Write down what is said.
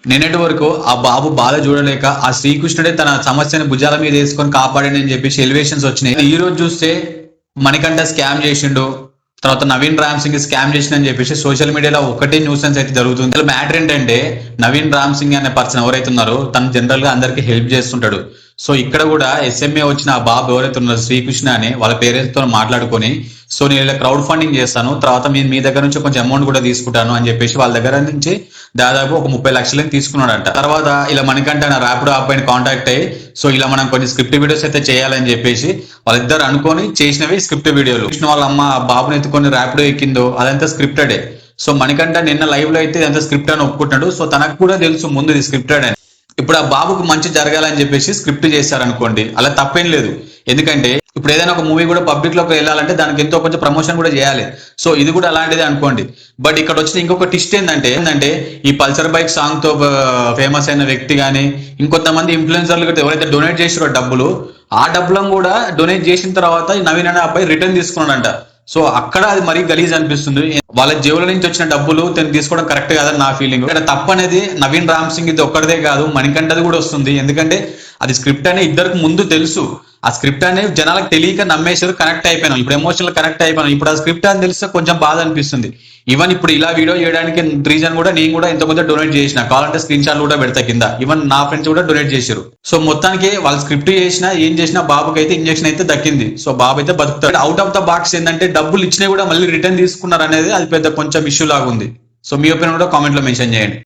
నిన్నటి వరకు ఆ బాబు బాధ చూడలేక ఆ శ్రీకృష్ణుడే తన సమస్యను భుజాల మీద వేసుకొని కాపాడండి అని చెప్పేసి ఎలివేషన్స్ వచ్చినాయి. ఈ రోజు చూస్తే మణికంఠ స్కామ్ చేసిండు, తర్వాత నవీన్ రామ్ సింగ్ స్కామ్ చేసిండు చెప్పేసి సోషల్ మీడియాలో ఒకటే న్యూసెన్స్ అయితే జరుగుతుంది. అసలు మ్యాటర్ ఏంటంటే నవీన్ రామ్ సింగ్ అనే పర్సన్ ఎవరైతే ఉన్నారో తను జనరల్ గా అందరికి హెల్ప్ చేస్తుంటాడు. సో ఇక్కడ కూడా ఎస్ఎంఏ వచ్చిన ఆ బాబు ఎవరైతే ఉన్నారో శ్రీకృష్ణ అని వాళ్ళ పేరెంట్స్ తో మాట్లాడుకొని, సో నేను ఇలా క్రౌడ్ ఫండింగ్ చేస్తాను, తర్వాత నేను మీ దగ్గర నుంచి కొంచెం అమౌంట్ కూడా తీసుకుంటాను అని చెప్పేసి వాళ్ళ దగ్గర నుంచి దాదాపు ఒక 30 లక్షలని తీసుకున్నాడంట. తర్వాత ఇలా మనకంటే ర్యాపిడో యాప్ పైన కాంటాక్ట్ అయ్యి, సో ఇలా మనం కొన్ని స్క్రిప్ట్ వీడియోస్ అయితే చేయాలని చెప్పేసి వాళ్ళిద్దరు అనుకొని చేసినవి స్క్రిప్ట్ వీడియోలు. కృష్ణ వాళ్ళ అమ్మ ఆ బాబుని ఎత్తుకొని ర్యాపిడో ఎక్కిందో అదంతా స్క్రిప్టెడే. సో మణికంఠ నిన్న లైవ్ లో అయితే ఇదంతా స్క్రిప్ట్ అని ఒప్పుకుంటున్నాడు. సో తనకు కూడా తెలుసు ముందు ఇది స్క్రిప్టెడ్ అని. ఇప్పుడు ఆ బాబుకు మంచి జరగాలని చెప్పేసి స్క్రిప్ట్ చేశారనుకోండి, అలా తప్పేం లేదు. ఎందుకంటే ఇప్పుడు ఏదైనా ఒక మూవీ కూడా పబ్లిక్ లోకి వెళ్ళాలంటే దానికి ఎంతో కొంచెం ప్రమోషన్ కూడా చేయాలి. సో ఇది కూడా అలాంటిదే అనుకోండి. బట్ ఇక్కడ వచ్చిన ఇంకొక ట్విస్ట్ ఏంటంటే ఈ పల్సర్ బైక్ సాంగ్ తో ఫేమస్ అయిన వ్యక్తి కానీ ఇంకొంతమంది ఇన్ఫ్లుయెన్సర్లు కూడా ఎవరైతే డొనేట్ చేసారో డబ్బులు, ఆ డబ్బులను కూడా డొనేట్ చేసిన తర్వాత ఈ నవీన్ అనే అబ్బాయి రిటర్న్ తీసుకున్నాడంట. సో అక్కడ అది మరీ గలీజ్ అనిపిస్తుంది. వాళ్ళ జేబుల నుంచి వచ్చిన డబ్బులు తను తీసుకోవడం కరెక్ట్ కాదని నా ఫీలింగ్. ఇక్కడ తప్పు అనేది నవీన్ రామ్ సింగ్ ఇది ఒక్కడిదే కాదు, మణికంఠది కూడా వస్తుంది. ఎందుకంటే అది స్క్రిప్ట్ అనే ఇద్దరికి ముందు తెలుసు. ఆ స్క్రిప్ట్ అనేది జనాలకు తెలియక నమ్మేసారు, కనెక్ట్ అయిపోయినాం. ఇప్పుడు ఎమోషనల్ కనెక్ట్ అయిపోయినాం. ఇప్పుడు ఆ స్క్రిప్ట్ అని తెలిస్తే కొంచెం బాధ అనిపిస్తుంది. ఈవెన్ ఇప్పుడు ఇలా వీడియో చేయడానికి రీజన్ కూడా నేను కూడా ఇంతకుముందు డొనేట్ చేసిన, కావాలంటే స్క్రీన్ షాట్ కూడా పెడతా కింద. ఈవెన్ నా ఫ్రెండ్స్ కూడా డొనేట్ చేశారు. సో మొత్తానికి వాళ్ళు స్క్రిప్ట్ చేసినా ఏం చేసినా బాబుకి అయితే ఇంజక్షన్ అయితే దక్కింది. సో బాబు అయితే బతుకుతాడు. అవుట్ ఆఫ్ ద బాక్స్ ఏంటంటే డబ్బులు ఇచ్చినా కూడా మళ్ళీ రిటర్న్ తీసుకున్నారు అనేది అది పెద్ద కొంచెం ఇష్యూ లాగా ఉంది. సో మీ ఒపీనియన్ కూడా కామెంట్ లో మెన్షన్ చేయండి.